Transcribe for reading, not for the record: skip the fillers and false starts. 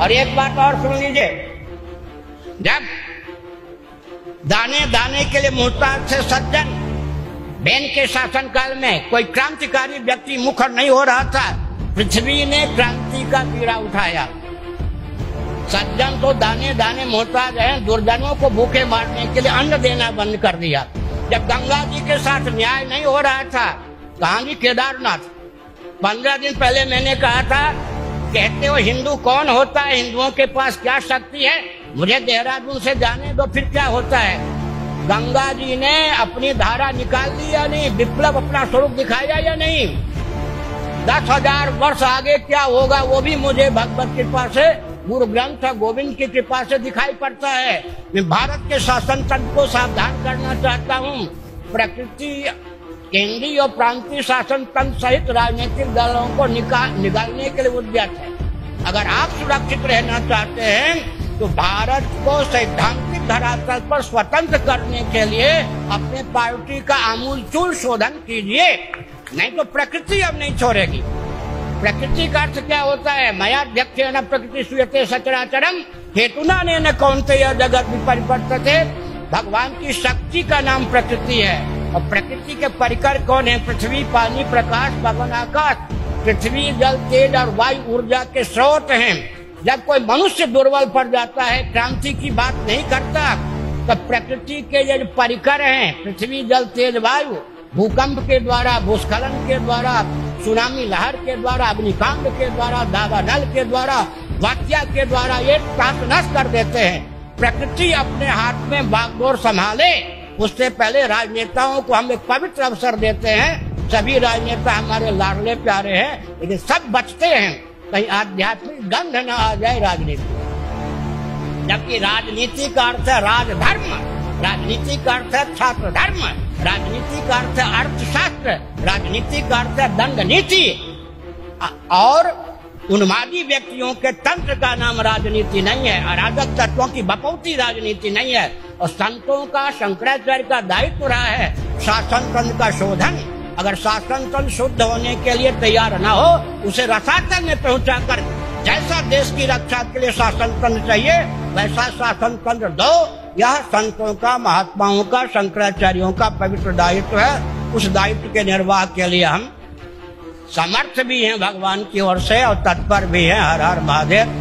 और एक बात और सुन लीजिए, जब दाने दाने के लिए मोहताज थे सज्जन, बैन के शासनकाल में कोई क्रांतिकारी व्यक्ति मुखर नहीं हो रहा था, पृथ्वी ने क्रांति का बीड़ा उठाया। सज्जन तो दाने दाने मोहताज हैं, दुर्जनों को भूखे मारने के लिए अन्न देना बंद कर दिया। जब गंगा जी के साथ न्याय नहीं हो रहा था, कहाँ जी केदारनाथ, 15 दिन पहले मैंने कहा था, कहते हो हिंदू कौन होता है, हिंदुओं के पास क्या शक्ति है, मुझे देहरादून से जाने दो फिर क्या होता है। गंगा जी ने अपनी धारा निकाल दी या नहीं, विप्लव अपना स्वरूप दिखाया या नहीं। 10,000 वर्ष आगे क्या होगा वो भी मुझे भगवत कृपा से, गुरु ग्रंथ गोविंद की कृपा से दिखाई पड़ता है। मैं भारत के शासन तंत्र को सावधान करना चाहता हूँ। प्रकृति, केंद्रीय और प्रांतीय शासन तंत्र सहित राजनीतिक दलों को निकालने के लिए उद्यत है। अगर आप सुरक्षित रहना चाहते हैं तो भारत को सैद्धांतिक धरातल पर स्वतंत्र करने के लिए अपने पार्टी का आमूलचूल शोधन कीजिए, नहीं तो प्रकृति अब नहीं छोड़ेगी। प्रकृति का अर्थ क्या होता है? मयाध्यक्षेण प्रकृति सूयते सचराचरम हेतुना न कौन्तेय जगत विपरिवर्तते। भगवान की शक्ति का नाम प्रकृति है और प्रकृति के परिकर कौन है? पृथ्वी, पानी, प्रकाश, भगवान आकाश। पृथ्वी, जल, तेज और वायु ऊर्जा के स्रोत हैं। जब कोई मनुष्य दुर्बल पड़ जाता है, क्रांति की बात नहीं करता, तो प्रकृति के ये परिकर हैं, पृथ्वी, जल, तेज, वायु, भूकंप के द्वारा, भूस्खलन के द्वारा, सुनामी लहर के द्वारा, अग्निकांड के द्वारा, दावानल के द्वारा, वाक्या के द्वारा ये नष्ट कर देते हैं। प्रकृति अपने हाथ में बागडोर संभाले, उससे पहले राजनेताओं को हम एक पवित्र अवसर देते हैं। सभी राजनेता हमारे लाडले प्यारे हैं, लेकिन सब बचते हैं कहीं आध्यात्मिक गंध न आ जाए राजनीति। जबकि राजनीति का अर्थ है राजधर्म, राजनीति का अर्थ है छात्र धर्म, राजनीति का अर्थ है अर्थशास्त्र, राजनीति का अर्थ है दंड नीति। और उन्मादी व्यक्तियों के तंत्र का नाम राजनीति नहीं है, अराजक तत्वों की बपौती राजनीति नहीं है। और संतों का, शंकराचार्य का दायित्व रहा है शासन तंत्र का शोधन। अगर शासन तंत्र शुद्ध होने के लिए तैयार न हो, उसे रसातल में पहुंचाकर जैसा देश की रक्षा के लिए शासन तंत्र चाहिए वैसा शासन तंत्र दो। यह संतों का, महात्माओं का, शंकराचार्यों का पवित्र दायित्व है। उस दायित्व के निर्वाह के लिए हम समर्थ भी हैं भगवान की ओर से और तत्पर भी हैं। हर हर महादेव।